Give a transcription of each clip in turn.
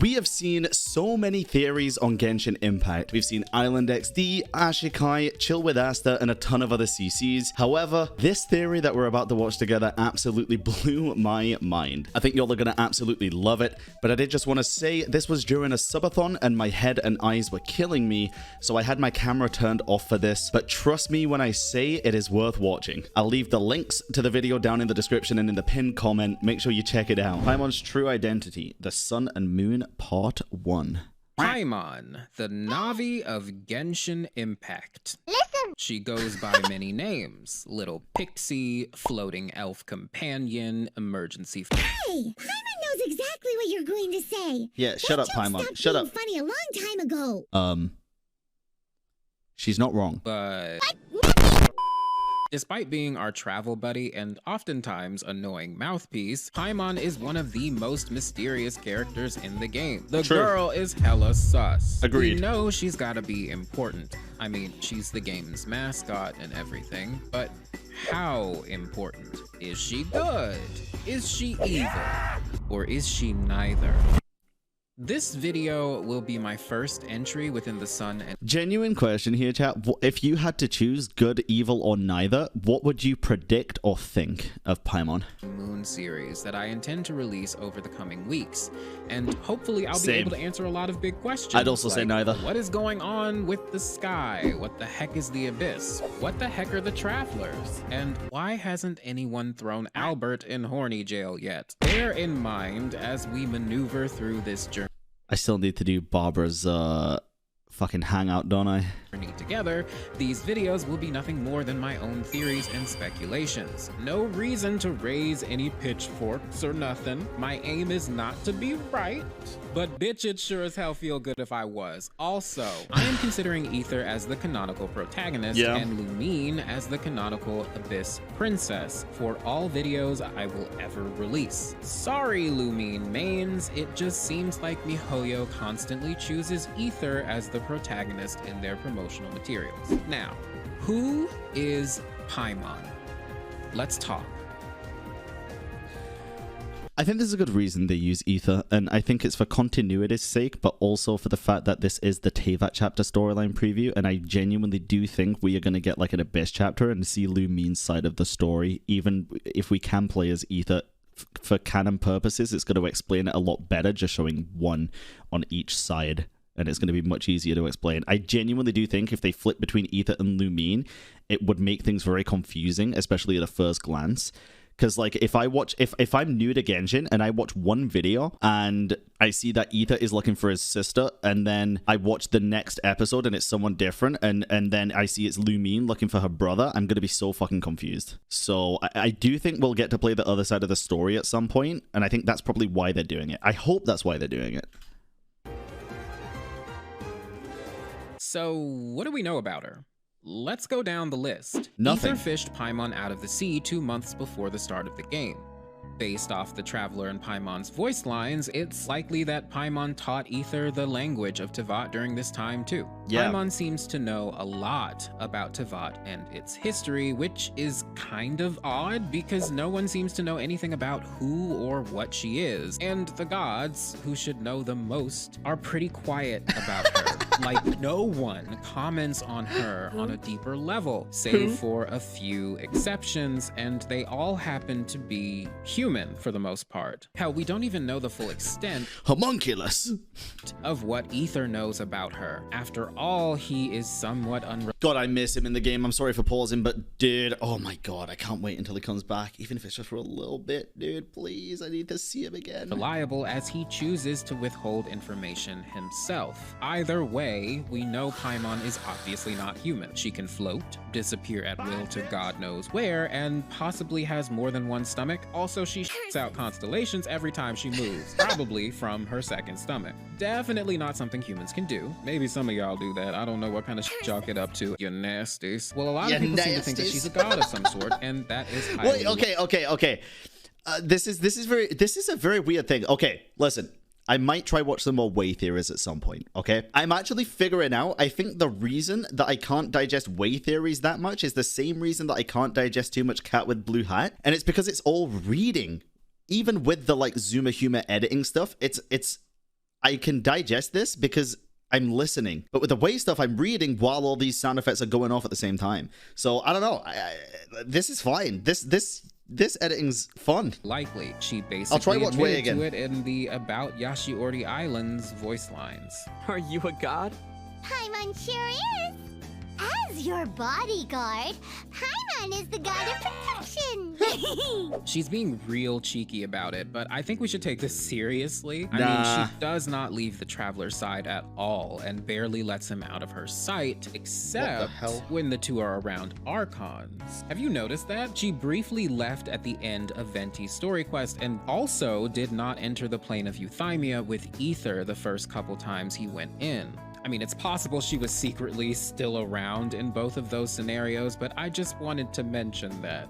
We have seen so many theories on Genshin Impact. We've seen Island XD, Ashikai, Chill with Asta, and a ton of other CCs. However, this theory that we're about to watch together absolutely blew my mind. I think y'all are gonna absolutely love it, but I did just want to say this was during a subathon and my head and eyes were killing me, so I had my camera turned off for this, but trust me when I say it is worth watching. I'll leave the links to the video down in the description and in the pinned comment. Make sure you check it out. Paimon's true identity, the Sun and Moon Part 1. Paimon, the Navi of Genshin Impact. Listen! She goes by many names. Little Pixie, Floating Elf Companion, Emergency... Hey! Paimon knows exactly what you're going to say. Yeah, shut up, Paimon. Shut up. Funny a long time ago. She's not wrong. But... Despite being our travel buddy and oftentimes annoying mouthpiece, Paimon is one of the most mysterious characters in the game. The girl is hella sus. Agreed. We know she's gotta be important. I mean, she's the game's mascot and everything, but how important? Is she good? Is she evil? Or is she neither? This video will be my first entry within the Sun and... Genuine question here, chat. If you had to choose good, evil, or neither, what would you predict or think of Paimon? Moon series that I intend to release over the coming weeks. And hopefully I'll be able to answer a lot of big questions. I'd also say neither. What is going on with the sky? What the heck is the abyss? What the heck are the travelers? And why hasn't anyone thrown Albert in horny jail yet? Bear in mind as we maneuver through this journey. I still need to do Barbara's fucking hangout, don't I? Together, these videos will be nothing more than my own theories and speculations. No reason to raise any pitchforks or nothing. My aim is not to be right, but bitch, it sure as hell feel good if I was. Also, I am considering Aether as the canonical protagonist and Lumine as the canonical Abyss Princess for all videos I will ever release. Sorry, Lumine mains, it just seems like MiHoYo constantly chooses Aether as the protagonist in their promotional materials. Now, who is Paimon? Let's talk. I think there's a good reason they use Aether, and I think it's for continuity's sake, but also for the fact that this is the Teyvat chapter storyline preview, and I genuinely do think we are going to get like an Abyss chapter and see Lumine's side of the story, even if we can play as Aether. For canon purposes, it's going to explain it a lot better, just showing one on each side. And it's going to be much easier to explain. I genuinely do think if they flip between Aether and Lumine, it would make things very confusing, especially at a first glance. Because, like, if I'm new to Genshin and I watch one video and I see that Aether is looking for his sister, and then I watch the next episode and it's someone different, and then I see it's Lumine looking for her brother, I'm going to be so fucking confused. So I do think we'll get to play the other side of the story at some point, and I think that's probably why they're doing it. I hope that's why they're doing it. So, what do we know about her? Let's go down the list. Nothing. Aether fished Paimon out of the sea 2 months before the start of the game. Based off the Traveler and Paimon's voice lines, it's likely that Paimon taught Aether the language of Teyvat during this time too. Yeah. Paimon seems to know a lot about Teyvat and its history, which is kind of odd because no one seems to know anything about who or what she is. And the gods, who should know the most, are pretty quiet about her. Like, no one comments on her on a deeper level, save for a few exceptions, and they all happen to be human for the most part. Hell, we don't even know the full extent Homunculus of what Aether knows about her. After all, he is somewhat God, I miss him in the game. I'm sorry for pausing, but dude, oh my god, I can't wait until he comes back, even if it's just for a little bit, dude. Please, I need to see him again. reliable as he chooses to withhold information himself. Either way, we know Paimon is obviously not human. She can float, disappear at will to God knows where, and possibly has more than one stomach. Also, she shits out constellations every time she moves, probably from her second stomach. Definitely not something humans can do. Maybe some of y'all do that. I don't know what kind of shit y'all get up to. You nasties. Well, a lot of people seem to think that she's a god of some sort, and that is highly... Wait, okay. This is a very weird thing. Okay, listen. I might try watch some more Way theories at some point, okay? I'm actually figuring out, I think the reason that I can't digest Way theories that much is the same reason that I can't digest too much Cat with Blue Hat, and it's because it's all reading. Even with the, like, Zuma Huma editing stuff, it's I can digest this because I'm listening. But with the way stuff, I'm reading while all these sound effects are going off at the same time. So I don't know. This is fine. This editing's fun. Likely, she I'll try basically watch Way admitted again. to it in the About Yashiori Islands voice lines. Are you a god? Paimon sure is. As your bodyguard, Paimon is the god of protection. She's being real cheeky about it, but I think we should take this seriously. I Nah. mean, she does not leave the Traveler's side at all and barely lets him out of her sight, except hell? when the two are around Archons. Have you noticed that? She briefly left at the end of Venti's story quest and also did not enter the plane of Euthymia with Ether the first couple times he went in. I mean, it's possible she was secretly still around in both of those scenarios, but I just wanted to mention that.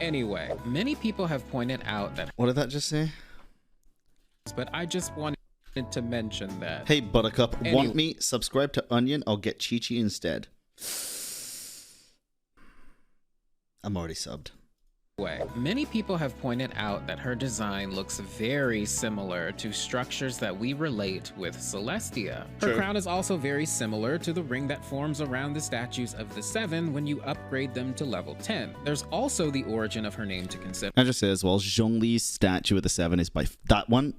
Anyway, many people have pointed out that, What did that just say? but I just wanted to mention that. Hey, Buttercup, Any- want me? Subscribe to Onion. I'll get Chi-Chi instead. I'm already subbed. Many people have pointed out that her design looks very similar to structures that we relate with Celestia. Her True. crown is also very similar to the ring that forms around the statues of the Seven when you upgrade them to level 10. There's also the origin of her name to consider. I just say as well, Zhongli's statue of the Seven is by that one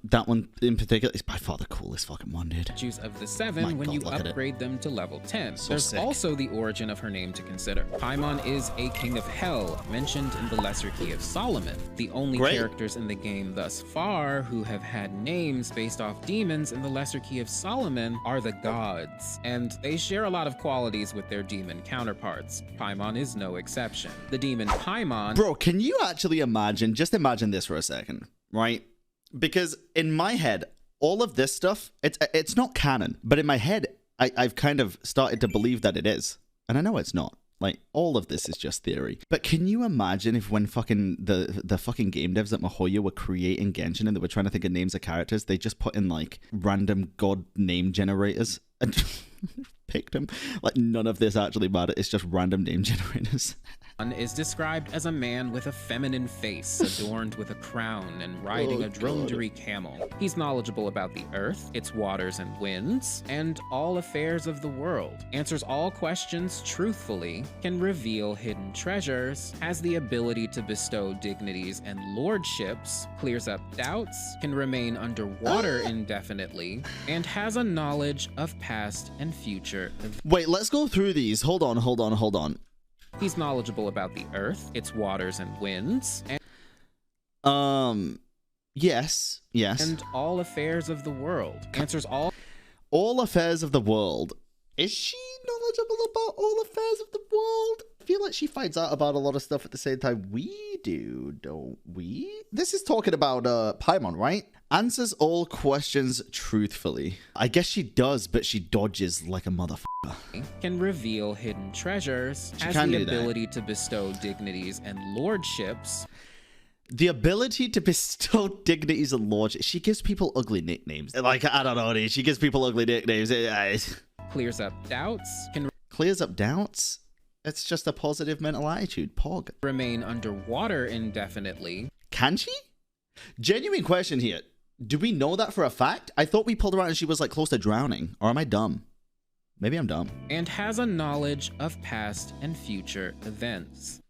in particular is by far the coolest fucking one, dude. Statues of the Seven My when God, you look at it. upgrade them to level 10. So There's sick. also the origin of her name to consider. Paimon is a king of hell, mentioned in the Lesser Key of Solomon. The only Great. characters in the game thus far who have had names based off demons in the Lesser Key of Solomon are the gods, and they share a lot of qualities with their demon counterparts. Paimon is no exception. The demon Paimon Bro, can you actually imagine? Just imagine this for a second, right? Because in my head, all of this stuff, it's not canon, but in my head, I've kind of started to believe that it is, and I know it's not. Like, all of this is just theory. But can you imagine if when fucking the fucking game devs at Mihoyo were creating Genshin and they were trying to think of names of characters, they just put in like random god name generators and picked them? Like, none of this actually mattered. It's just random name generators. is described as a man with a feminine face, adorned with a crown and riding a dromedary camel. He's knowledgeable about the earth, its waters and winds, and all affairs of the world. Answers all questions truthfully, can reveal hidden treasures, has the ability to bestow dignities and lordships, clears up doubts, can remain underwater indefinitely, and has a knowledge of past and future events. Wait, let's go through these. Hold on. He's knowledgeable about the earth, its waters and winds, Yes. and all affairs of the world. Answers All affairs of the world. Is she knowledgeable about all affairs of the world? I feel like she finds out about a lot of stuff at the same time we do, don't we? This is talking about Paimon, right? Answers all questions truthfully. I guess she does, but she dodges like a motherfucker. can reveal hidden treasures, has can the do that. ability to bestow dignities and lordships, The ability to bestow dignities and lordships. She gives people ugly nicknames. Like, I don't know, dude. She gives people ugly nicknames. It clears up doubts, can clears up doubts. It's just a positive mental attitude. Pog. remain underwater indefinitely, Can she? Genuine question here. Do we know that for a fact? I thought we pulled her out and she was like close to drowning. Or am I dumb? Maybe I'm dumb. and has a knowledge of past and future events.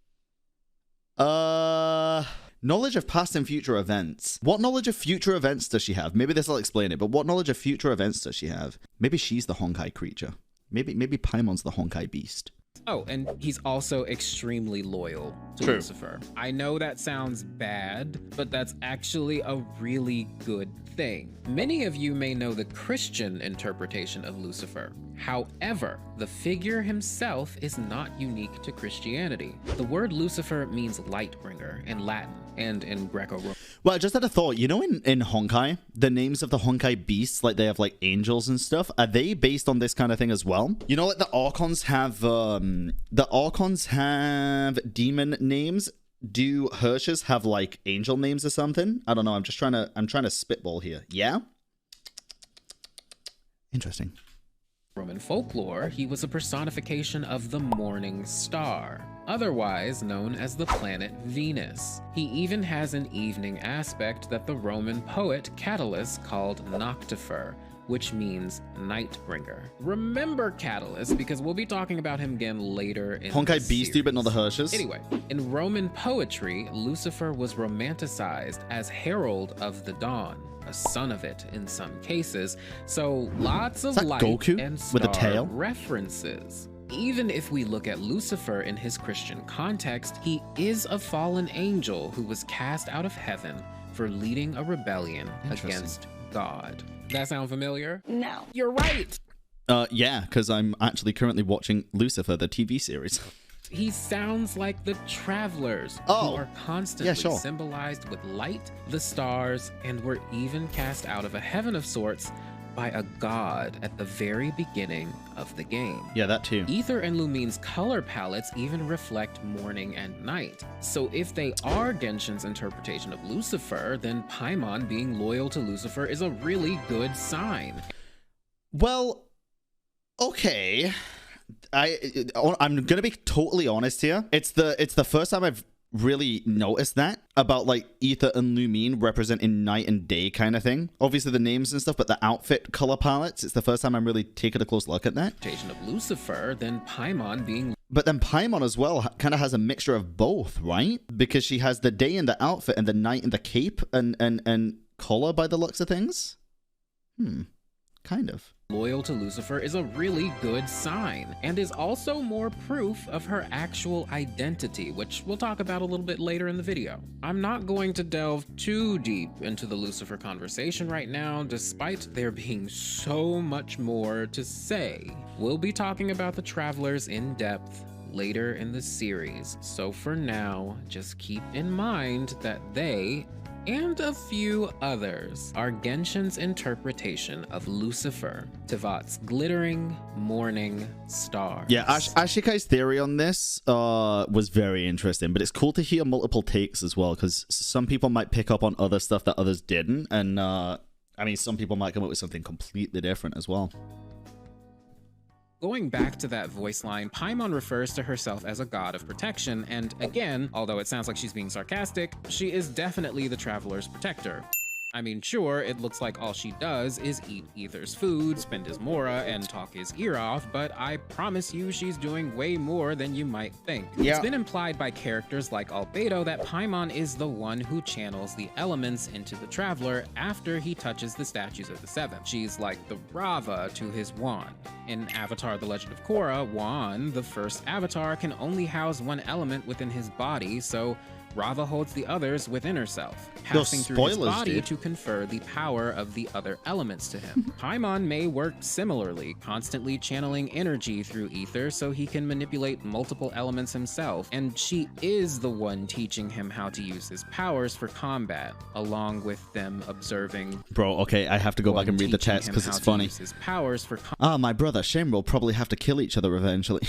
Knowledge of past and future events. What knowledge of future events does she have? Maybe this will explain it, but what knowledge of future events does she have? Maybe she's the Honkai creature. Maybe Paimon's the Honkai beast. Oh, and he's also extremely loyal to True. Lucifer. I know that sounds bad, but that's actually a really good thing. Many of you may know the Christian interpretation of Lucifer. However, the figure himself is not unique to Christianity. The word Lucifer means light bringer in Latin and in Greco-Roman. Well, I just had a thought. You know, in Honkai, the names of the Honkai beasts, like they have like angels and stuff, are they based on this kind of thing as well? You know, like the Archons have demon names. Do Hirsch's have like angel names or something? I don't know. I'm trying to spitball here. Yeah. Interesting. Roman folklore, he was a personification of the morning star. otherwise known as the planet Venus. He even has an evening aspect that the Roman poet Catullus called Noctifer, which means Nightbringer. Remember Catullus, because we'll be talking about him again later in Honkai the Beastie, but not the Hershers. Anyway, in Roman poetry, Lucifer was romanticized as herald of the dawn, a son of it in some cases, so lots of light Goku and with a star tail? references. Even if we look at Lucifer in his Christian context, he is a fallen angel who was cast out of heaven for leading a rebellion against God. That sound familiar? No. You're right! Yeah, because I'm actually currently watching Lucifer, the TV series. He sounds like the travelers who are constantly symbolized with light, the stars, and were even cast out of a heaven of sorts by a god at the very beginning of the game. Yeah, that too. Ether and Lumine's color palettes even reflect morning and night. So if they are Genshin's interpretation of Lucifer, then Paimon being loyal to Lucifer is a really good sign. Well, okay. I'm gonna be totally honest here. It's the first time I've really noticed that about like Ether and Lumine representing night and day kind of thing. Obviously the names and stuff, but the outfit color palettes, it's the first time I'm really taking a close look at that. Of Lucifer, then Paimon being... But then Paimon as well kind of has a mixture of both, right? Because she has the day in the outfit and the night in the cape and collar by the looks of things. Kind of. Loyal to Lucifer is a really good sign, and is also more proof of her actual identity, which we'll talk about a little bit later in the video. I'm not going to delve too deep into the Lucifer conversation right now, despite there being so much more to say. We'll be talking about the Travelers in depth later in the series, so for now, just keep in mind that they, and a few others, are Genshin's interpretation of Lucifer, Tevat's glittering morning star. Yeah, Ashikai's theory on this was very interesting, but it's cool to hear multiple takes as well, because some people might pick up on other stuff that others didn't, and I mean, some people might come up with something completely different as well. Going back to that voice line, Paimon refers to herself as a god of protection, and again, although it sounds like she's being sarcastic, she is definitely the Traveler's protector. I mean, sure, it looks like all she does is eat Ether's food, spend his mora, and talk his ear off, but I promise you she's doing way more than you might think. Yeah. It's been implied by characters like Albedo that Paimon is the one who channels the elements into the Traveler after he touches the statues of the Seven. She's like the Rava to his wand. In Avatar: The Legend of Korra, Wan, the first avatar, can only house one element within his body, so Rava holds the others within herself, passing through his body to confer the power of the other elements to him. Paimon may work similarly, constantly channeling energy through ether so he can manipulate multiple elements himself, and she is the one teaching him how to use his powers for combat, along with them observing... Bro, okay, I have to go back and read the text because it's funny. His powers for my brother Shem will probably have to kill each other eventually.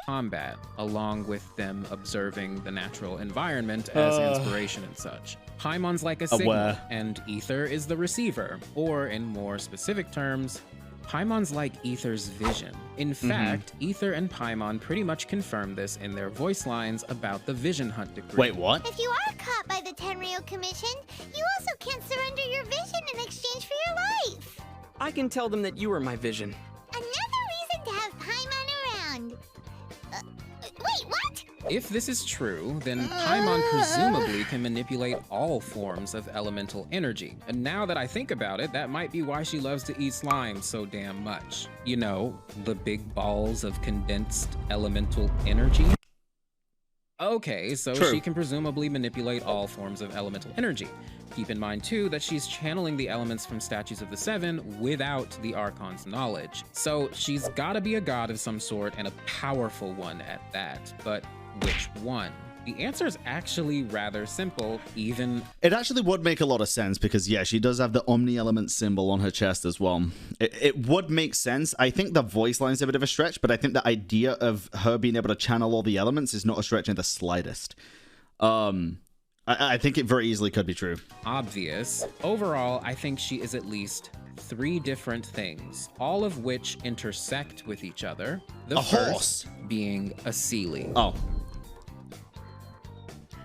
combat, along with them observing the natural environment as inspiration and such. Paimon's like a signal, and Ether is the receiver, or in more specific terms, Paimon's like Ether's vision. In fact, Ether and Paimon pretty much confirm this in their voice lines about the Vision Hunt decree. Wait, what? If you are caught by the Tenryou Commission, you also can't surrender your vision in exchange for your life. I can tell them that you are my vision. Another reason to have Paimon around. Wait, what? If this is true, then Paimon presumably can manipulate all forms of elemental energy. And now that I think about it, that might be why she loves to eat slime so damn much. You know, the big balls of condensed elemental energy? Okay, so she can presumably manipulate all forms of elemental energy. Keep in mind, too, that she's channeling the elements from Statues of the Seven without the Archon's knowledge. So she's gotta be a god of some sort, and a powerful one at that. But which one? The answer is actually rather simple, even... It actually would make a lot of sense, because, yeah, she does have the Omni-Element symbol on her chest as well. It would make sense. I think the voice line's a bit of a stretch, but I think the idea of her being able to channel all the elements is not a stretch in the slightest. I think it very easily could be true. Obvious. Overall, I think she is at least three different things, all of which intersect with each other. The A first horse. being a Seelie. Oh.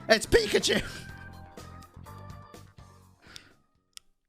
It's Pikachu!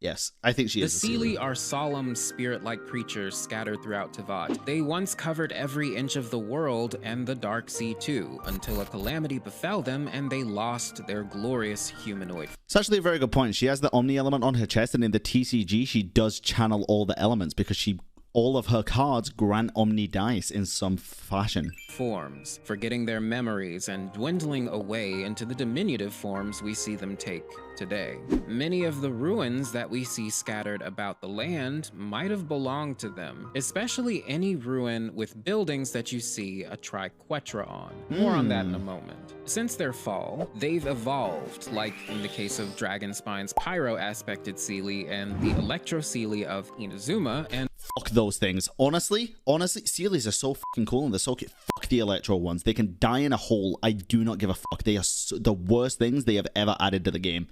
Yes, I think she The is a Seelie Seelie. are solemn, spirit-like creatures scattered throughout Tevat. They once covered every inch of the world and the Dark Sea too, until a calamity befell them and they lost their glorious humanoid. It's actually a very good point. She has the Omni element on her chest, and in the TCG, she does channel all the elements because all of her cards grant Omni dice in some fashion. Forms, forgetting their memories and dwindling away into the diminutive forms we see them take today. Many of the ruins that we see scattered about the land might have belonged to them, especially any ruin with buildings that you see a triquetra on. More on that in a moment. Since their fall, they've evolved, like in the case of Dragonspine's Pyro-aspected Seelie and the Electro Seelie of Inazuma, and Fuck those things. Honestly, Sealies are so fucking cool and they're so cute. Fuck the Electro ones. They can die in a hole. I do not give a fuck. They are the worst things they have ever added to the game.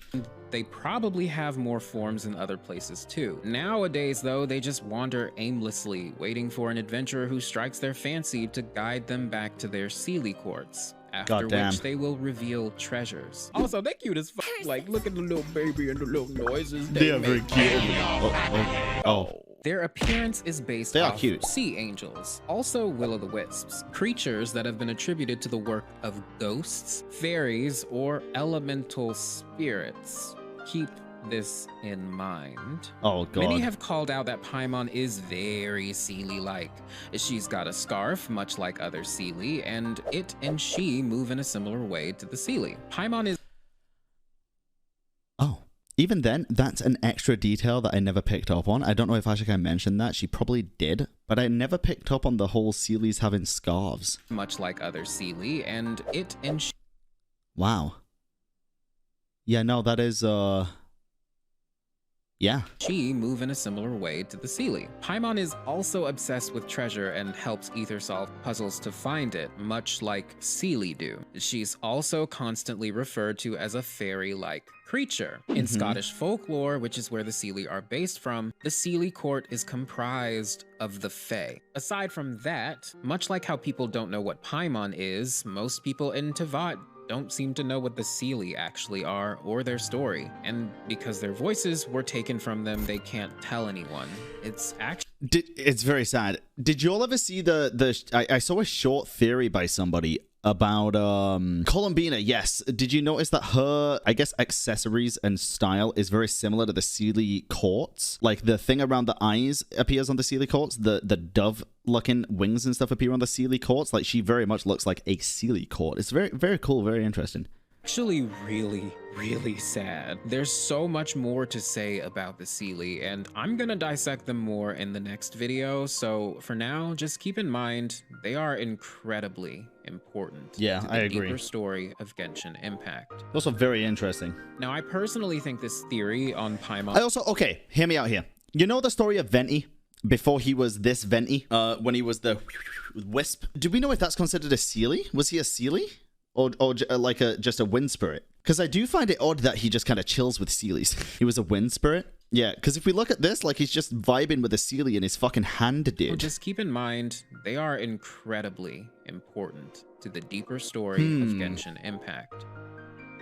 they probably have more forms in other places too. Nowadays though, they just wander aimlessly, waiting for an adventurer who strikes their fancy to guide them back to their Seelie courts. After Goddamn. which they will reveal treasures. Also, they cute as fuck. Like, look at the little baby and the little noises they make. cute. Oh. Their appearance is based They are off cute. sea angels, also will-o'-the-wisps, creatures that have been attributed to the work of ghosts, fairies, or elemental spirits. Keep this in mind. Oh, God. Many have called out that Paimon is very Seelie-like. She's got a scarf, much like other Seelie, and it and she move in a similar way to the Seelie. Paimon is Oh. Even then, that's an extra detail that I never picked up on. I don't know if Ashika mentioned that. She probably did. But I never picked up on the whole Seelies having scarves. much like other Seelie, and it and she Wow. Yeah, no, that is, yeah. move in a similar way to the Seelie. Paimon is also obsessed with treasure and helps Ether solve puzzles to find it, much like Seelie do. She's also constantly referred to as a fairy-like creature. In Scottish folklore, which is where the Seelie are based from, the Seelie court is comprised of the Fae. Aside from that, much like how people don't know what Paimon is, most people in Tevat don't seem to know what the Seelie actually are or their story. And because their voices were taken from them, they can't tell anyone. It's actually It's very sad. Did you all ever see I saw a short theory by somebody about Columbina. Yes. Did you notice that her, I guess, accessories and style is very similar to the Seelie courts? Like the thing around the eyes appears on the Seelie courts, the dove looking wings and stuff appear on the Seelie courts. Like she very much looks like a Seelie court. It's very, very cool, very interesting. really sad. There's so much more to say about the Seelie, and I'm gonna dissect them more in the next video, so for now, just keep in mind, they are incredibly important Yeah, to the I agree. deeper story of Genshin Impact. Also very interesting. Now, I personally think this theory on Paimon Okay, hear me out here. You know the story of Venti? Before he was this Venti? When he was the wisp? Do we know if that's considered a Seelie? Was he a Seelie? Or like just a wind spirit? Because I do find it odd that he just kind of chills with Seelies. He was a wind spirit? Yeah, because if we look at this, like he's just vibing with a Seelie in his fucking hand, dude. Just keep in mind, they are incredibly important to the deeper story of Genshin Impact.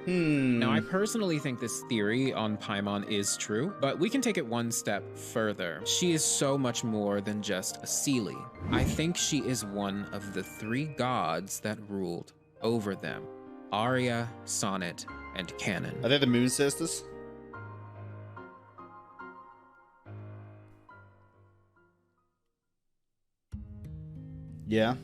Now, I personally think this theory on Paimon is true, but we can take it one step further. She is so much more than just a Seelie. I think she is one of the three gods that ruled over them: Arya, Sonnet, and Canon. Are they the Moon Sisters? Yeah.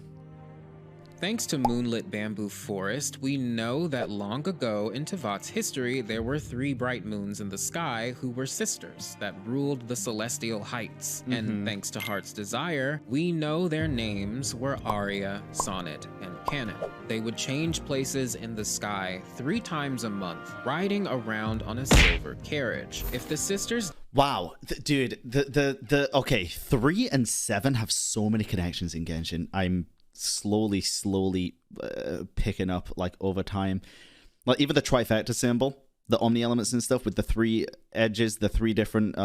Thanks to Moonlit Bamboo Forest, we know that long ago in Tevat's history, there were three bright moons in the sky who were sisters that ruled the celestial heights. And thanks to Heart's Desire, we know their names were Arya, Sonnet, and Canon. They would change places in the sky 3 times a month, riding around on a silver carriage. If the sisters Wow, dude, okay, 3 and 7 have so many connections in Genshin. I'm slowly picking up, like, over time. Like, even the trifecta symbol, the omni elements and stuff with the 3 edges, the 3 different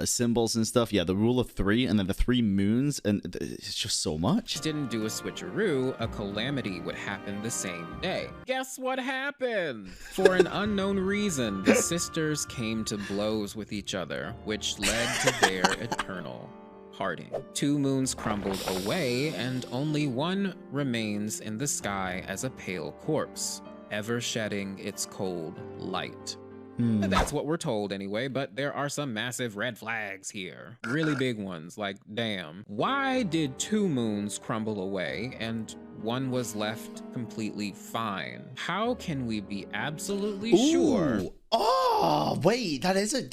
symbols and stuff. Yeah, the rule of 3 and then the 3 moons, and it's just so much. Didn't do a switcheroo, a calamity would happen the same day. Guess what happened? For an unknown reason, the sisters came to blows with each other, which led to their eternal parting. 2 moons crumbled away, and only one remains in the sky as a pale corpse, ever shedding its cold light. That's what we're told anyway, but there are some massive red flags here. Really big ones, like damn. Why did 2 moons crumble away and one was left completely fine? How can we be absolutely sure? Oh, wait, that is a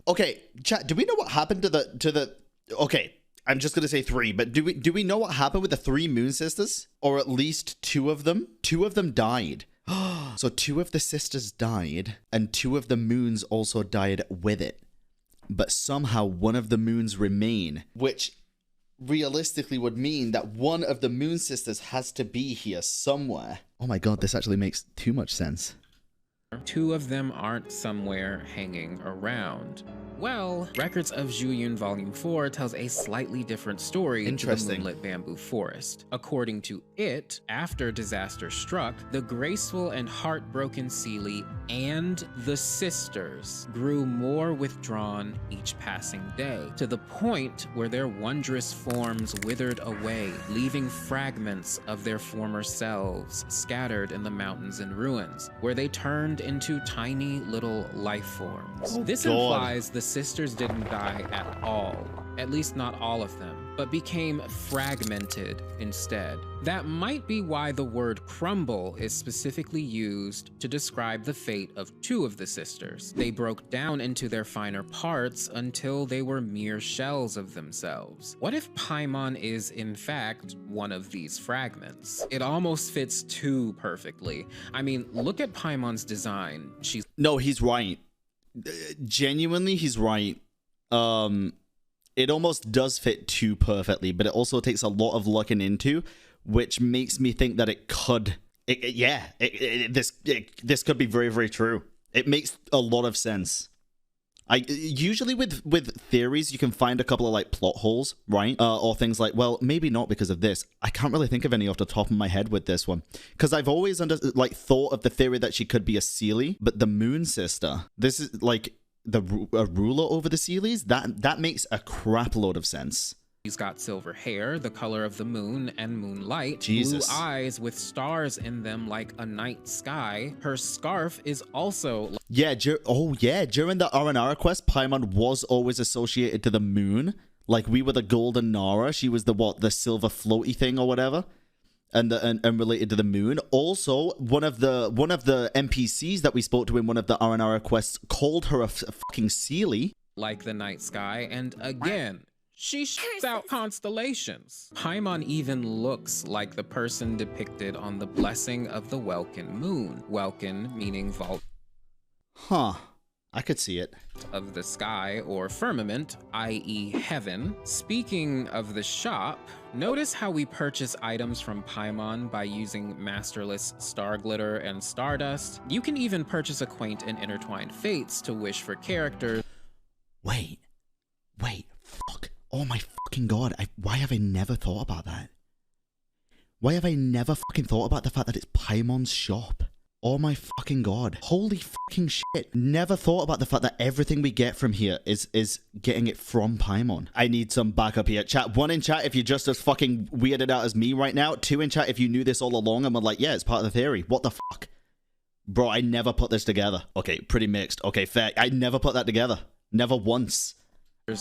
Okay, chat, do we know what happened to the okay, I'm just gonna say 3, but do we know what happened with the 3 moon sisters? Or at least 2 of them? 2 of them died. So 2 of the sisters died, and 2 of the moons also died with it. But somehow one of the moons remain, which realistically would mean that one of the moon sisters has to be here somewhere. Oh my god, this actually makes too much sense. 2 of them aren't somewhere hanging around. Well, Records of Zhuyun Volume 4 tells a slightly different story to the Moonlit Bamboo Forest. According to it, after disaster struck, the graceful and heartbroken Seelie and the sisters grew more withdrawn each passing day, to the point where their wondrous forms withered away, leaving fragments of their former selves scattered in the mountains and ruins, where they turned into tiny little life forms. This implies the sisters didn't die at all, at least not all of them, but became fragmented instead. That might be why the word crumble is specifically used to describe the fate of 2 of the sisters. They broke down into their finer parts until they were mere shells of themselves. What if Paimon is in fact one of these fragments? It almost fits too perfectly. I mean, look at Paimon's design. No, he's right. Genuinely, he's right. It almost does fit too perfectly, but it also takes a lot of looking into, which makes me think that it could. This could be very, very true. It makes a lot of sense. Usually with theories, you can find a couple of like plot holes, right? Or things like, well, maybe not because of this. I can't really think of any off the top of my head with this one, because I've always thought of the theory that she could be a Seelie, but the Moon Sister. This is like a ruler over the Seelies. That makes a crap load of sense. She's got silver hair, the color of the moon and moonlight, Jesus. Blue eyes with stars in them like a night sky. Her scarf is also... Yeah, during the R&R quest, Paimon was always associated to the moon. Like, we were the golden Nara, she was the silver floaty thing or whatever. And related to the moon. Also, one of the NPCs that we spoke to in one of the R&R quests called her a fucking Seelie. Like the night sky, and again... she shoots out constellations. Paimon even looks like the person depicted on the blessing of the Welkin moon. Welkin meaning vault. Huh. I could see it. Of the sky or firmament, i.e. heaven. Speaking of the shop, notice how we purchase items from Paimon by using masterless star glitter and stardust. You can even purchase a quaint and intertwined fates to wish for characters. Wait, fuck. Oh my fucking god, why have I never thought about that? Why have I never fucking thought about the fact that it's Paimon's shop? Oh my fucking god. Holy fucking shit. Never thought about the fact that everything we get from here is getting it from Paimon. I need some backup here. Chat, 1 in chat if you're just as fucking weirded out as me right now. 2 in chat if you knew this all along and were like, yeah, it's part of the theory. What the fuck? Bro, I never put this together. Okay, pretty mixed. Okay, fair. I never put that together. Never once.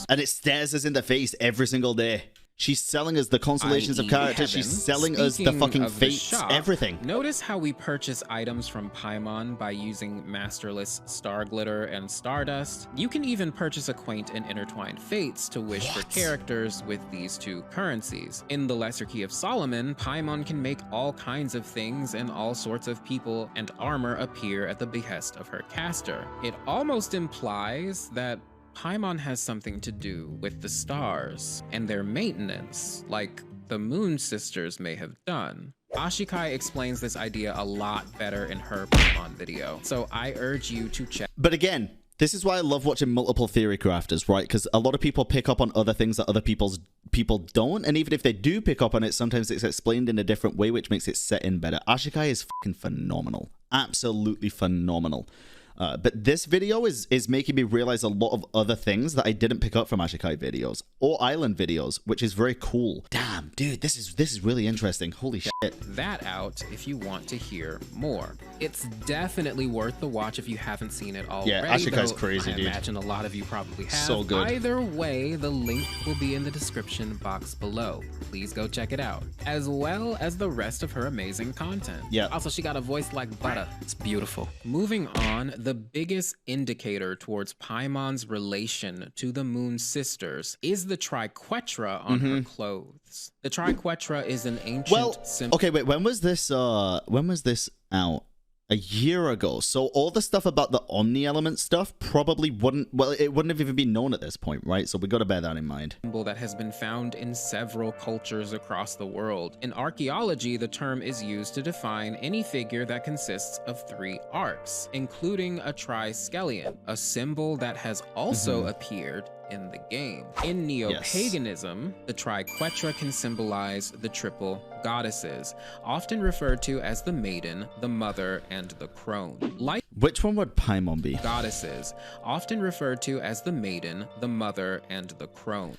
And it stares us in the face every single day. She's selling us the constellations of characters. Heaven. She's selling us the fucking fates, shop, everything. Notice how we purchase items from Paimon by using masterless star glitter and stardust. You can even purchase a quaint and intertwined fates to wish for characters with these 2 currencies. In the Lesser Key of Solomon, Paimon can make all kinds of things and all sorts of people and armor appear at the behest of her caster. It almost implies that Paimon has something to do with the stars and their maintenance, like the Moon Sisters may have done. Ashikai explains this idea a lot better in her Paimon video, so I urge you to check. But again, This is why I love watching multiple theory crafters, right? Because a lot of people pick up on other things that other people don't, and even if they do pick up on it, sometimes it's explained in a different way, which makes it set in better. Ashikai is fucking phenomenal. Absolutely phenomenal. But this video is making me realize a lot of other things that I didn't pick up from Ashikai videos or Island videos, which is very cool. Damn, dude, this is really interesting. Holy shit. That out if you want to hear more. It's definitely worth the watch if you haven't seen it already. Yeah, Ashikai's crazy, dude. I imagine a lot of you probably have. So good. Either way, the link will be in the description box below. Please go check it out, as well as the rest of her amazing content. Yeah. Also, she got a voice like butter. It's beautiful. Moving on, the biggest indicator towards Paimon's relation to the Moon Sisters is the triquetra on her clothes. The triquetra is an ancient symbol. Okay, wait, when was this out? A year ago. So all the stuff about the Omni element stuff probably wouldn't, well, it wouldn't have even been known at this point, right? So we got to bear that in mind. That has been found in several cultures across the world. In archaeology, the term is used to define any figure that consists of 3 arcs, including a triskelion, a symbol that has also appeared in the game. In neo-paganism, the triquetra can symbolize the triple goddesses, often referred to as the maiden, the mother, and the crone. Like Which one would Paimon be? goddesses, often referred to as the maiden, the mother, and the crone.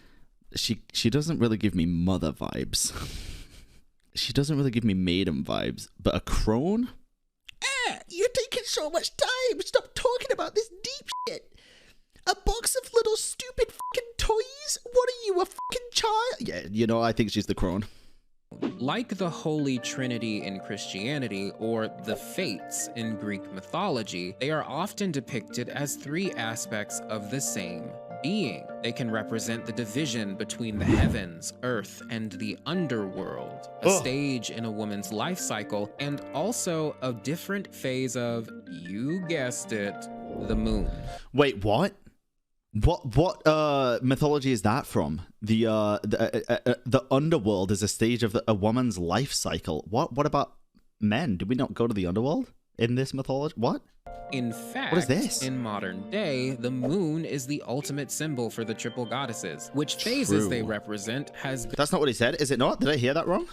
She doesn't really give me mother vibes. She doesn't really give me maiden vibes, but a crone? You're taking so much time. Stop talking about this deep shit. A box of little stupid fucking toys? What are you, a fucking child? Yeah, you know, I think she's the crone. Like the Holy Trinity in Christianity or the Fates in Greek mythology, they are often depicted as 3 aspects of the same being. They can represent the division between the heavens, earth, and the underworld, a stage in a woman's life cycle, and also a different phase of, you guessed it, the moon. Wait, what? What mythology is that from? The underworld is a stage of a woman's life cycle. What about men? Did we not go to the underworld in this mythology? What? In fact, what is this? In modern day, the moon is the ultimate symbol for the triple goddesses, which phases they represent has been— That's not what he said, is it not? Did I hear that wrong?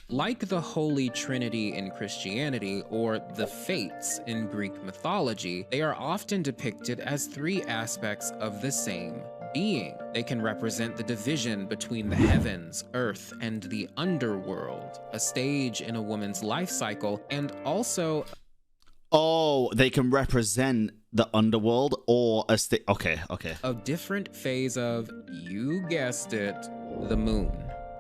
Like the Holy Trinity in Christianity or the Fates in Greek mythology, they are often depicted as 3 aspects of the same being. They can represent the division between the heavens, earth, and the underworld, a stage in a woman's life cycle, and also— Oh, they can represent the underworld or a state. Okay. a different phase of, you guessed it, the moon.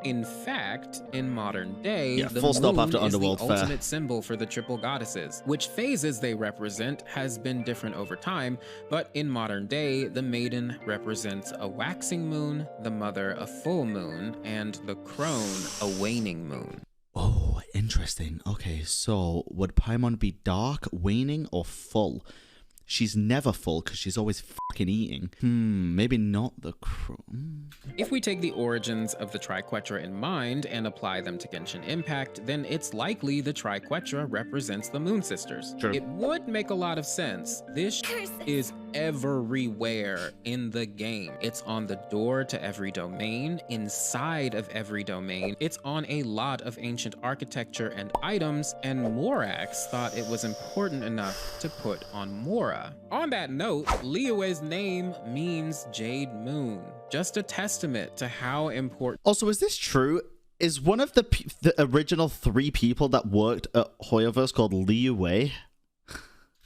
In fact, in modern day, the full stop moon after is Underworld, the fair. ultimate symbol for the triple goddesses. Which phases they represent has been different over time, but in modern day, the maiden represents a waxing moon, the mother a full moon, and the crone a waning moon. Oh, interesting. Okay, so would Paimon be dark, waning, or full? She's never full because she's always fucking eating. Maybe not the crone. If we take the origins of the triquetra in mind and apply them to Genshin Impact, then it's likely the triquetra represents the Moon Sisters. True. It would make a lot of sense. This is everywhere in the game. It's on the door to every domain, inside of every domain. It's on a lot of ancient architecture and items, and Morax thought it was important enough to put on Mora. On that note, Liyue's name means Jade Moon. Just a testament to how important— Also, is this true? Is one of the original 3 people that worked at Hoyoverse called Liyue?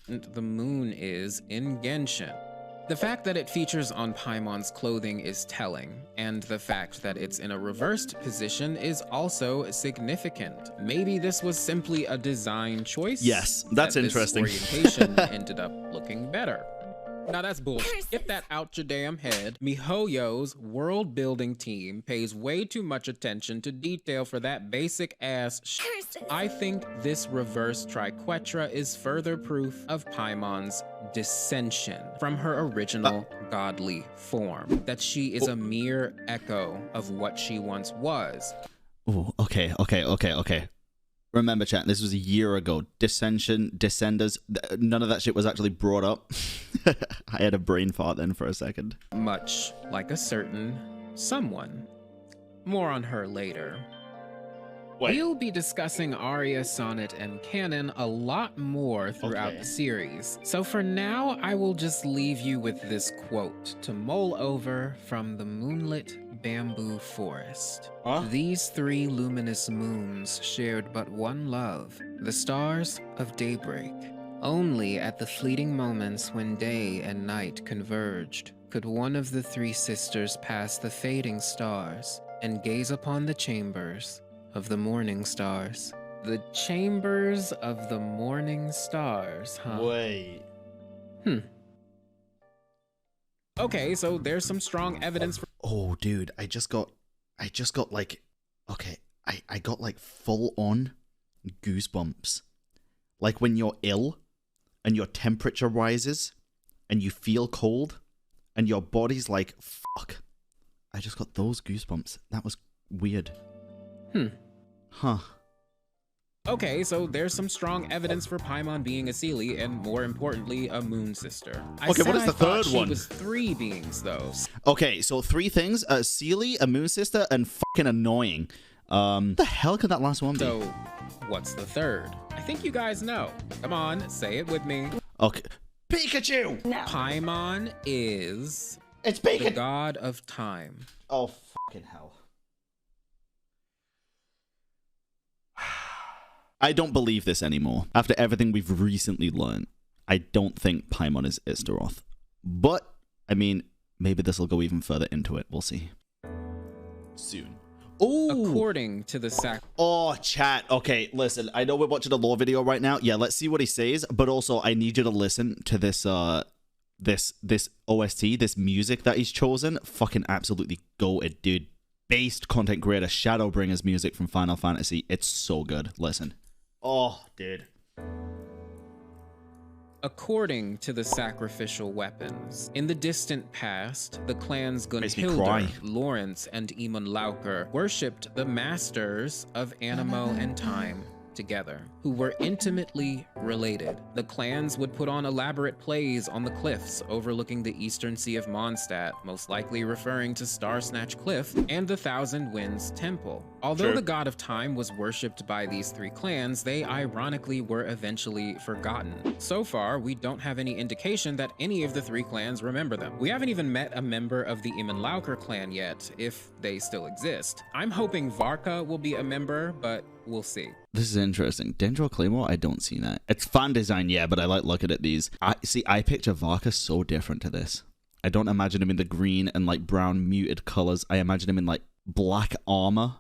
the moon is in Genshin. The fact that it features on Paimon's clothing is telling, and the fact that it's in a reversed position is also significant. Maybe this was simply a design choice? Yes, that's that interesting. This orientation ended up looking better. Now that's bullshit. Get that out your damn head. MiHoYo's world building team pays way too much attention to detail for that basic ass shit. I think this reverse triquetra is further proof of Paimon's dissension from her original godly form. That she is a mere echo of what she once was. Oh, okay. Remember, chat, this was a year ago. Dissension, Descenders, none of that shit was actually brought up. I had a brain fart then for a second. Much like a certain someone. More on her later. We'll be discussing Aria, Sonnet, and Canon a lot more throughout the series. So for now, I will just leave you with this quote to mull over from the moonlit bamboo forest. These 3 luminous moons shared but one love, the stars of daybreak. Only at the fleeting moments when day and night converged could one of the 3 sisters pass the fading stars and gaze upon the chambers of the morning stars. The chambers of the morning stars, huh? Wait. Okay, so there's some strong evidence for— Oh, dude, I just got like, okay, I got like full on goosebumps. Like when you're ill and your temperature rises and you feel cold and your body's like, fuck. I just got those goosebumps. That was weird. Huh. Okay, so there's some strong evidence for Paimon being a Seelie and, more importantly, a moon sister. Okay, what is the third one? She was 3 beings, though. Okay, so 3 things: a Seelie, a moon sister, and fucking annoying. What the hell could that last one be? So, what's the third? I think you guys know. Come on, say it with me. Okay, Pikachu. No. Paimon is It's the Pikachu. god of time. Oh fucking hell. I don't believe this anymore. After everything we've recently learned, I don't think Paimon is Istaroth. But, I mean, maybe this will go even further into it. We'll see. Soon. Oh! According to the Oh, chat. Okay, listen. I know we're watching a lore video right now. Yeah, let's see what he says. But also, I need you to listen to this, this OST, this music that he's chosen. Fucking absolutely goated, dude. Based content creator Shadowbringer's music from Final Fantasy. It's so good. Listen. Oh, dude. According to the sacrificial weapons, in the distant past, the clans Makes me cry. Gunhildr, Lawrence, and Eamon Lauker worshipped the masters of Animo and Time together, who were intimately related. The clans would put on elaborate plays on the cliffs overlooking the eastern sea of Mondstadt, most likely referring to Starsnatch Cliff and the Thousand Winds Temple. Although the god of time was worshipped by these 3 clans, they ironically were eventually forgotten. So far, we don't have any indication that any of the 3 clans remember them. We haven't even met a member of the Eamon Lauker clan yet, if they still exist. I'm hoping Varka will be a member, but we'll see. This is interesting. Dendro Claymore, I don't see that. It's fan design, yeah, but I like looking at these. I picture Varka so different to this. I don't imagine him in the green and like brown muted colors. I imagine him in like black armor,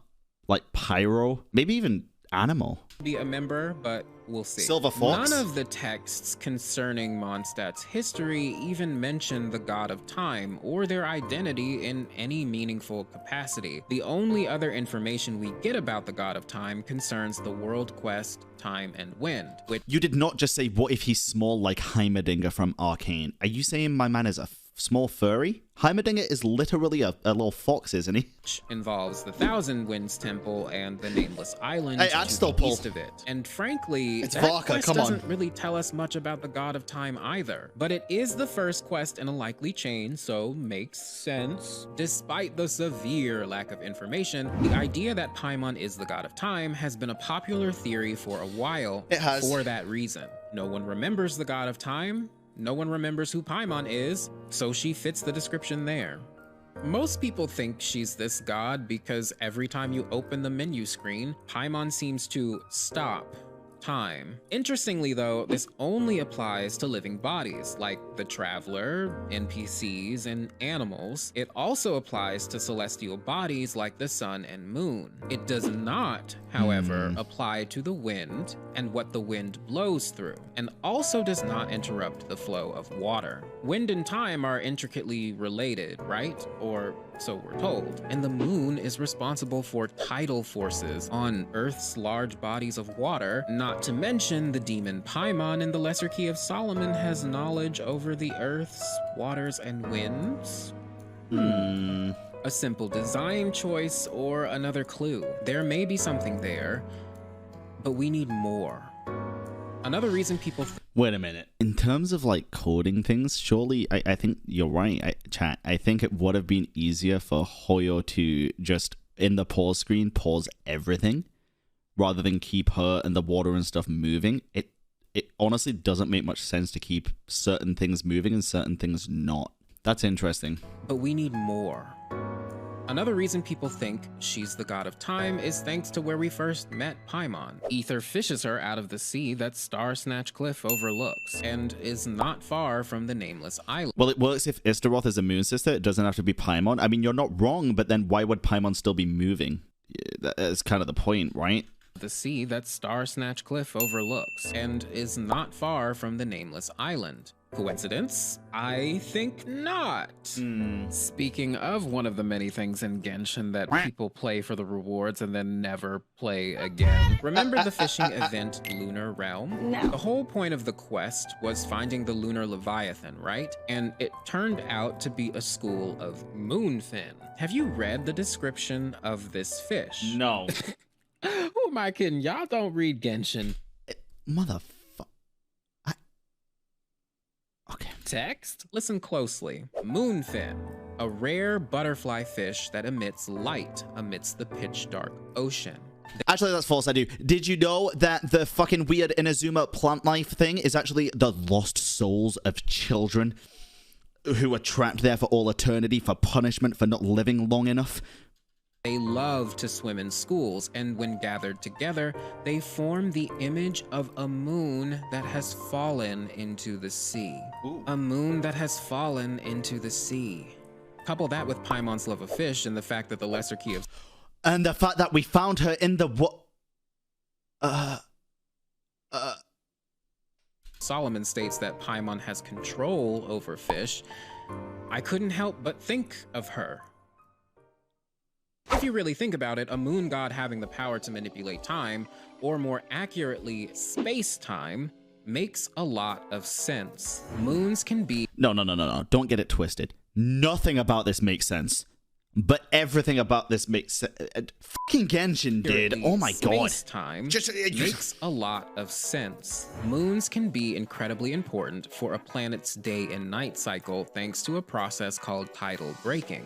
like pyro, maybe even animal. Be a member, but we'll see. Silver Fox. None of the texts concerning Mondstadt's history even mention the god of time or their identity in any meaningful capacity. The only other information we get about the god of time concerns the world quest Time and Wind, which— You did not just say, what if he's small like Heimerdinger from Arcane? Are you saying my man is a small furry? Heimerdinger is literally a little fox, isn't he? involves the Thousand Winds Temple and the Nameless Island Hey, to I'd still the pull. east of it. And frankly, It's that Varka, quest come on. doesn't really tell us much about the God of Time either. But it is the first quest in a likely chain, so makes sense. Despite the severe lack of information, the idea that Paimon is the God of Time has been a popular theory for a while. It has. For that reason. No one remembers the God of Time. No one remembers who Paimon is, so she fits the description there. Most people think she's this god because every time you open the menu screen, Paimon seems to stop time. Interestingly though, this only applies to living bodies like the Traveler, NPCs, and animals. It also applies to celestial bodies like the sun and moon. It does not, however, apply to the wind and what the wind blows through, and also does not interrupt the flow of water. Wind and time are intricately related, right? Or so we're told. And the moon is responsible for tidal forces on Earth's large bodies of water, not to mention the demon Paimon in the Lesser Key of Solomon has knowledge over the Earth's waters and winds. A simple design choice or another clue. There may be something there. But we need more. Another reason people Wait a minute. In terms of like coding things, surely I think you're right, chat. I think it would have been easier for Hoyo to just in the pause screen pause everything rather than keep her and the water and stuff moving. It honestly doesn't make much sense to keep certain things moving and certain things not. That's interesting. But we need more. Another reason people think she's the god of time is thanks to where we first met Paimon. Ether fishes her out of the sea that Star Snatch Cliff overlooks, and is not far from the nameless island. Well, it works if Istaroth is a moon sister. It doesn't have to be Paimon. I mean, you're not wrong, but then why would Paimon still be moving? That's kind of the point, right? The sea that Star Snatch Cliff overlooks, and is not far from the nameless island. Coincidence? I think not. Speaking of one of the many things in Genshin that people play for the rewards and then never play again. Remember the fishing event Lunar Realm? No. The whole point of the quest was finding the lunar leviathan, right? And it turned out to be a school of moonfin. Have you read the description of this fish? No. Who am I kidding? Y'all don't read Genshin. Motherfucker. Okay. Text? Listen closely. Moonfin, a rare butterfly fish that emits light amidst the pitch dark ocean. Actually, that's false. I do. Did you know that the fucking weird Inazuma plant life thing is actually the lost souls of children who are trapped there for all eternity for punishment for not living long enough? They love to swim in schools, and when gathered together, they form the image of a moon that has fallen into the sea. Ooh. A moon that has fallen into the sea. Couple that with Paimon's love of fish and the fact that the lesser key of... And the fact that we found her in the Solomon states that Paimon has control over fish. I couldn't help but think of her. If you really think about it, a moon god having the power to manipulate time, or more accurately, space-time, makes a lot of sense. Moons can be... No. Don't get it twisted. Nothing about this makes sense. But everything about this makes sense. Fucking Genshin did. Oh my god. Space-time makes a lot of sense. Moons can be incredibly important for a planet's day and night cycle thanks to a process called tidal breaking.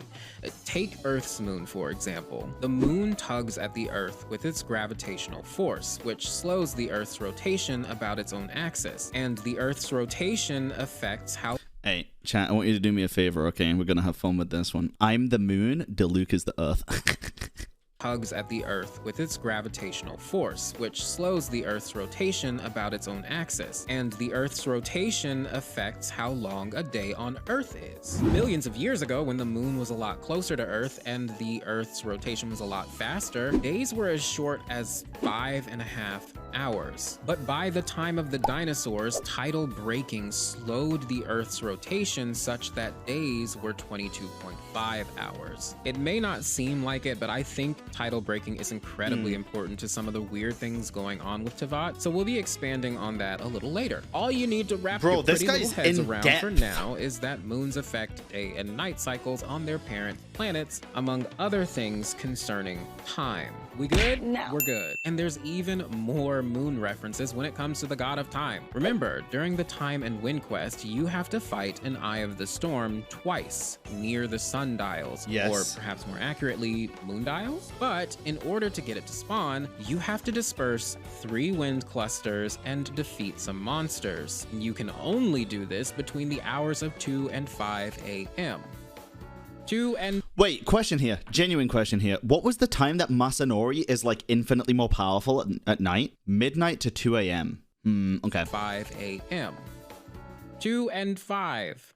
Take Earth's moon, for example. The moon tugs at the Earth with its gravitational force, which slows the Earth's rotation about its own axis. And the Earth's rotation affects how... Hey, chat, I want you to do me a favor, okay? We're gonna have fun with this one. I'm the moon, Diluc is the earth. Tugs at the Earth with its gravitational force, which slows the Earth's rotation about its own axis, and the Earth's rotation affects how long a day on Earth is. Millions of years ago, when the moon was a lot closer to Earth and the Earth's rotation was a lot faster, days were as short as 5.5 hours. But by the time of the dinosaurs, tidal breaking slowed the Earth's rotation such that days were 22.5 hours. It may not seem like it, but I think tidal breaking is incredibly important to some of the weird things going on with Teyvat, so we'll be expanding on that a little later. All you need to wrap your pretty little heads around for now is that moons affect day and night cycles on their parent planets, among other things concerning time. We good? No. We're good. And there's even more moon references when it comes to the god of time. Remember, during the Time and Wind quest, you have to fight an Eye of the Storm twice near the sundials, or perhaps more accurately, moondials. But in order to get it to spawn, you have to disperse 3 wind clusters and defeat some monsters. You can only do this between the hours of 2 and 5 a.m. Wait, question here. Genuine question here. What was the time that Masanori is like infinitely more powerful at night? Midnight to 2 a.m. Okay. 5 a.m. 2 and 5.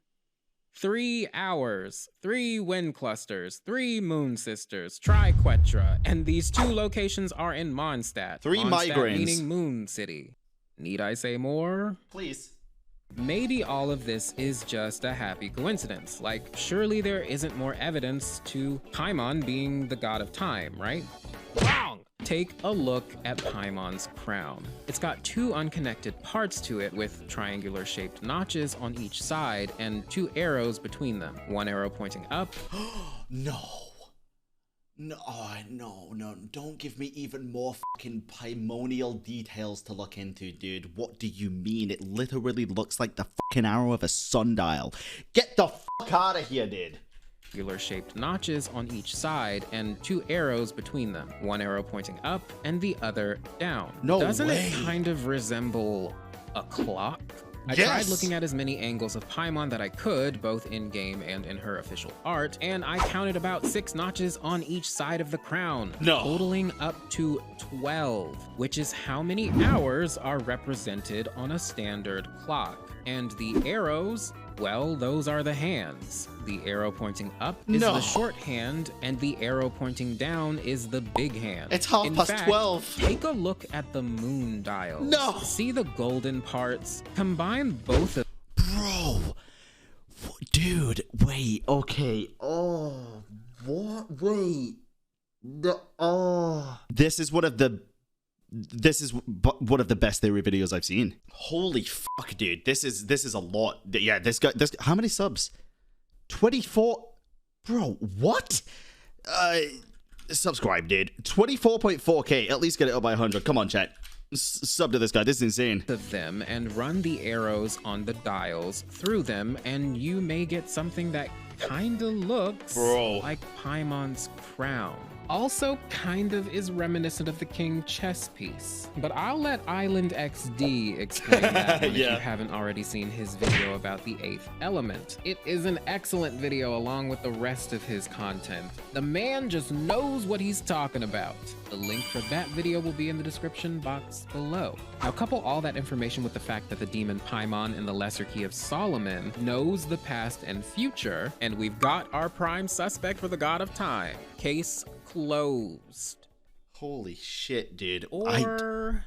3 hours, 3 wind clusters, 3 moon sisters, Triquetra, and these 2 locations are in Mondstadt. 3 migraines. Meaning Moon City. Need I say more? Please. Maybe all of this is just a happy coincidence. Like, surely there isn't more evidence to Paimon being the god of time, right? Wrong! Take a look at Paimon's crown. It's got 2 unconnected parts to it with triangular-shaped notches on each side and 2 arrows between them. 1 arrow pointing up. No. No, no, don't give me even more fucking Paimonial details to look into, dude. What do you mean? It literally looks like the fucking arrow of a sundial. Get the fuck out of here, dude. Shaped notches on each side and 2 arrows between them. One arrow pointing up and the other down. No Doesn't way. it kind of resemble a clock? I tried looking at as many angles of Paimon that I could, both in-game and in her official art, and I counted about 6 notches on each side of the crown, totaling up to 12, which is how many hours are represented on a standard clock. And the arrows, well, those are the hands. The arrow pointing up is the short hand, and the arrow pointing down is the big hand. It's half past 12. Take a look at the moon dials. No! See the golden parts? Combine both of Bro! Dude, wait, okay. Oh, what? Wait. This is one of the best theory videos I've seen. Holy fuck, dude. This is a lot. Yeah, this how many subs? 24. Bro, what? Subscribe, dude. 24.4k. At least get it up by 100. Come on, chat. Sub to this guy. This is insane. Of them and run the arrows on the dials through them, and you may get something that kinda looks like Paimon's crown. Also kind of is reminiscent of the king chess piece. But I'll let Island XD explain that one if you haven't already seen his video about the 8th element. It is an excellent video along with the rest of his content. The man just knows what he's talking about. The link for that video will be in the description box below. Now couple all that information with the fact that the demon Paimon in the Lesser Key of Solomon knows the past and future, and we've got our prime suspect for the God of Time. Case closed. Holy shit, dude. Or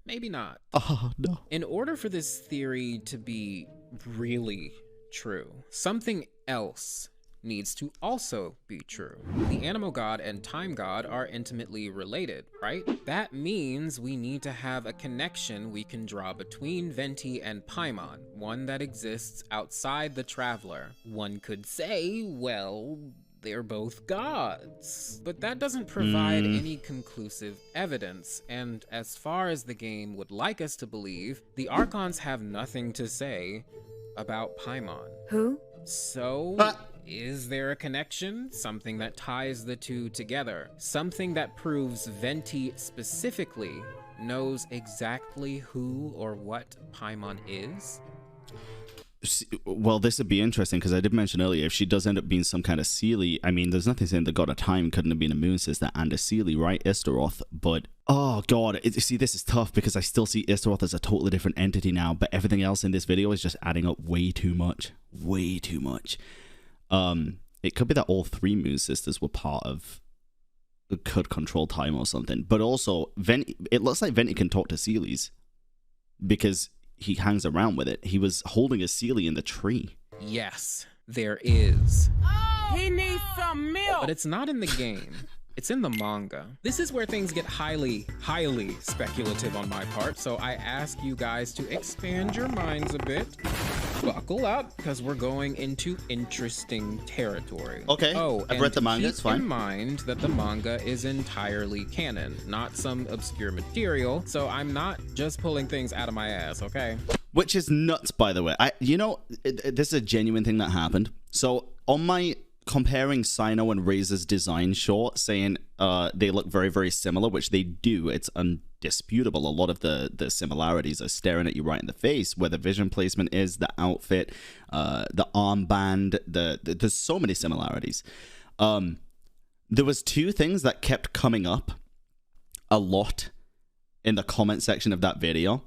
maybe not. Oh, no. In order for this theory to be really true, something else needs to also be true. The Animal God and Time God are intimately related, right? That means we need to have a connection we can draw between Venti and Paimon, one that exists outside the Traveler. One could say, well, they're both gods. But that doesn't provide any conclusive evidence, and as far as the game would like us to believe, the Archons have nothing to say about Paimon. Who? So, is there a connection? Something that ties the two together? Something that proves Venti specifically knows exactly who or what Paimon is? Well, this would be interesting because I did mention earlier, if she does end up being some kind of Seelie, I mean, there's nothing saying the God of Time couldn't have been a Moon Sister and a Seelie, right? Istaroth. But, oh god, see, this is tough because I still see Istaroth as a totally different entity now, but everything else in this video is just adding up way too much. Way too much. It could be that all 3 Moon Sisters were part of, could control time or something. But also, it looks like Venti can talk to Seelies because he hangs around with it. He was holding a Seelie in the tree. Yes, there is. Oh, he needs some milk! But it's not in the game. It's in the manga. This is where things get highly, highly speculative on my part, so I ask you guys to expand your minds a bit. Buckle up, because we're going into interesting territory. Okay, I've read the manga, it's fine. Keep in mind that the manga is entirely canon, not some obscure material, so I'm not just pulling things out of my ass, okay? Which is nuts, by the way. This is a genuine thing that happened. So, on my comparing Sino and Razor's design short, saying they look very, very similar, which they do. It's undisputable. A lot of the similarities are staring at you right in the face, where the vision placement is, the outfit, the armband, there's so many similarities. There was 2 things that kept coming up a lot in the comment section of that video,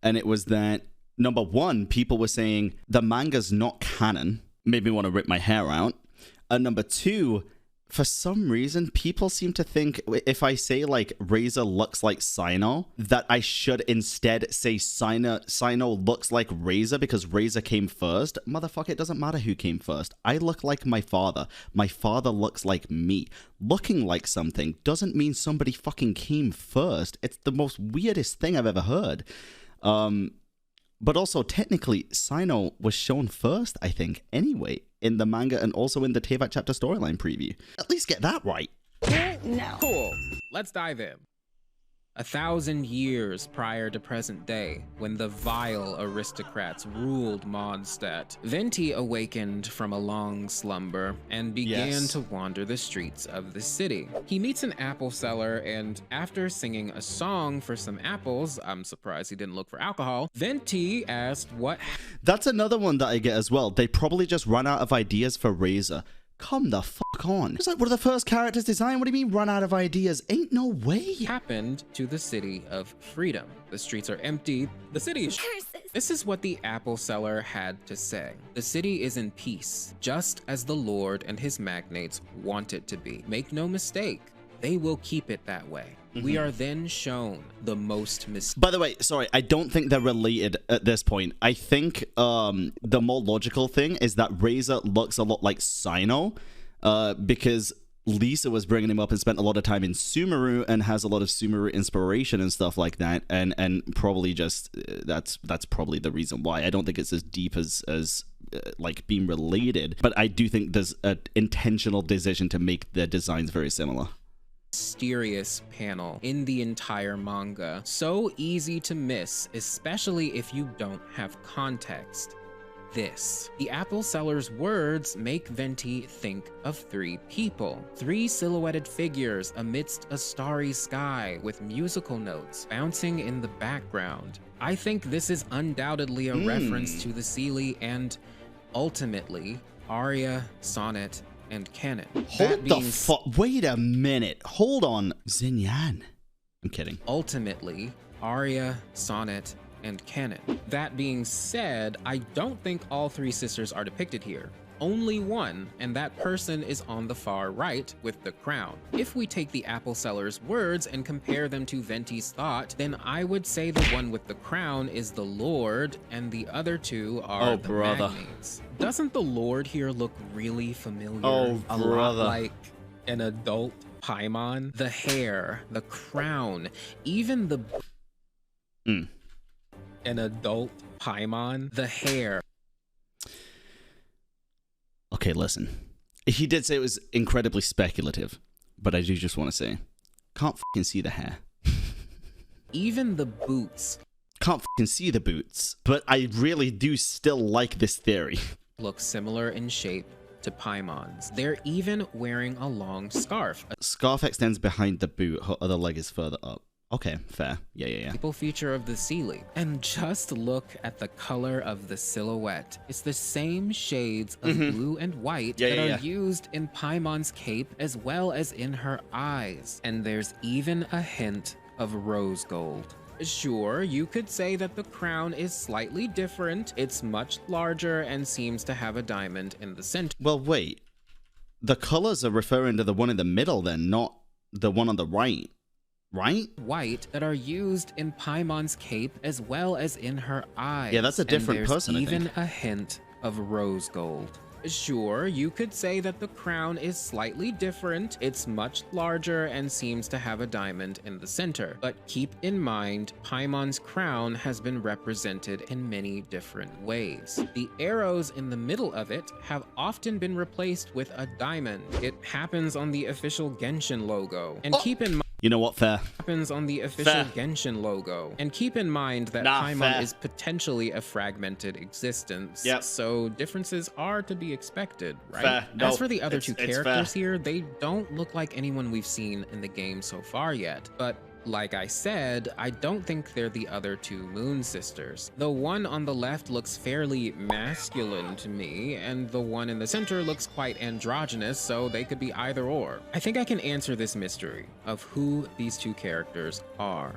and it was that, number 1, people were saying the manga's not canon, made me want to rip my hair out. And number 2, for some reason, people seem to think if I say, like, Razor looks like Sino, that I should instead say Sino looks like Razor because Razor came first. Motherfucker, it doesn't matter who came first. I look like my father. My father looks like me. Looking like something doesn't mean somebody fucking came first. It's the most weirdest thing I've ever heard. But also, technically, Sino was shown first, I think, anyway, in the manga and also in the Teyvat chapter storyline preview. At least get that right. No. Cool. Let's dive in. 1,000 years prior to present day, when the vile aristocrats ruled Mondstadt, Venti awakened from a long slumber and began to wander the streets of the city. He meets an apple seller, and after singing a song for some apples, I'm surprised he didn't look for alcohol, Venti asked what... That's another one that I get as well. They probably just run out of ideas for Razor. Come the fuck on. It's like one of the first characters designed. What do you mean run out of ideas? Ain't no way. happened to the city of freedom. The streets are empty. The city is... Curses. This is what the apple seller had to say. The city is in peace, just as the Lord and his magnates want it to be. Make no mistake, they will keep it that way. We are then shown the most By the way, sorry, I don't think they're related at this point. I think the more logical thing is that Razor looks a lot like Sino, because Lisa was bringing him up and spent a lot of time in Sumeru and has a lot of Sumeru inspiration and stuff like that, and probably just that's probably the reason why. I don't think it's as deep as like being related, but I do think there's an intentional decision to make their designs very similar. mysterious panel in the entire manga. So easy to miss, especially if you don't have context. This. The apple seller's words make Venti think of 3 people. 3 silhouetted figures amidst a starry sky with musical notes bouncing in the background. I think this is undoubtedly a reference to the Seelie and, ultimately, aria, sonnet, and canon. Hold the fuck. Wait a minute. Hold on. Xinyan. I'm kidding. Ultimately, aria, sonnet, and canon. That being said, I don't think all 3 sisters are depicted here. Only one, and that person is on the far right with the crown. If we take the apple seller's words and compare them to Venti's thought, then I would say the one with the crown is the Lord, and the other 2 are the magnates. Doesn't the Lord here look really familiar? A lot like an adult Paimon? The hair, the crown, even the... An adult Paimon? The hair. Okay, listen. He did say it was incredibly speculative, but I do just want to say, can't fucking see the hair. Even the boots. Can't fucking see the boots, but I really do still like this theory. Look similar in shape to Paimon's. They're even wearing a long scarf. A Scarf extends behind the boot, her other leg is further up. Okay, fair. Yeah. staple feature of the Seelie. And just look at the color of the silhouette. It's the same shades of blue and white that are used in Paimon's cape as well as in her eyes. And there's even a hint of rose gold. Sure, you could say that the crown is slightly different. It's much larger and seems to have a diamond in the center. Well, wait. The colors are referring to the one in the middle then, not the one on the right. Right? White that are used in Paimon's cape as well as in her eyes. Yeah, that's a different person, I think. Even a hint of rose gold. Sure, you could say that the crown is slightly different. It's much larger and seems to have a diamond in the center. But keep in mind, Paimon's crown has been represented in many different ways. The arrows in the middle of it have often been replaced with a diamond. It happens on the official Genshin logo. And keep in mind, you know what, fair. happens on the official Genshin logo. And keep in mind that Paimon is potentially a fragmented existence. So differences are to be expected, right? As for the other 2 characters here, they don't look like anyone we've seen in the game so far yet. But like I said, I don't think they're the other 2 Moon Sisters. The one on the left looks fairly masculine to me, and the one in the center looks quite androgynous, so they could be either or. I think I can answer this mystery of who these 2 characters are.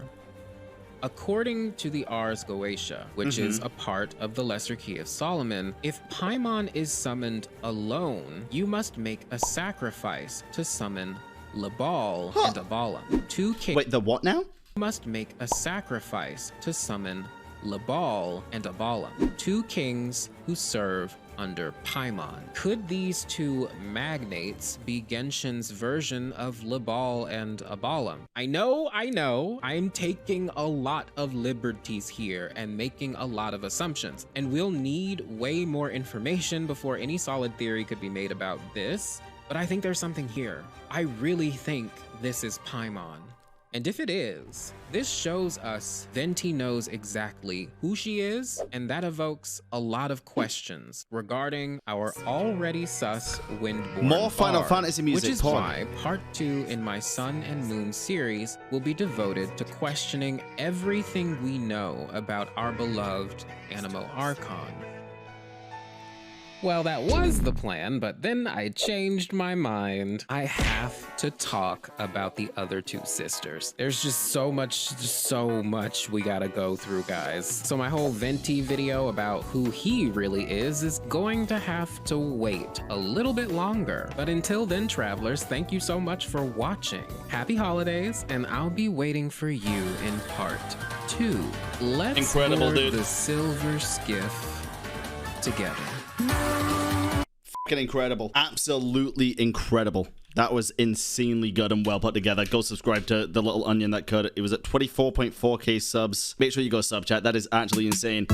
According to the Ars Goetia, which is a part of the Lesser Key of Solomon, if Paimon is summoned alone, you must make a sacrifice to summon Labal and Abalam. 2 kings. Wait, the what now? Must make a sacrifice to summon Labal and Abalam, 2 kings who serve under Paimon. Could these two magnates be Genshin's version of Libal and Abalam? I know, I'm taking a lot of liberties here and making a lot of assumptions, and we'll need way more information before any solid theory could be made about this, but I think there's something here. I really think this is Paimon. And if it is, this shows us Venti knows exactly who she is, and that evokes a lot of questions regarding our already sus Windborn More Final bard, Fantasy music, which is Paul. why part 2 in my Sun and Moon series will be devoted to questioning everything we know about our beloved Anemo Archon. Well, that was the plan, but then I changed my mind. I have to talk about the other two sisters. There's just so much we gotta go through, guys. So my whole Venti video about who he really is going to have to wait a little bit longer. But until then, travelers, thank you so much for watching. Happy holidays, and I'll be waiting for you in part 2. Let's Incredible, board dude. the silver skiff together. Fucking incredible. Absolutely incredible. That was insanely good and well put together. Go subscribe to the little onion that could. It was at 24.4k subs. Make sure you go sub chat. That is actually insane.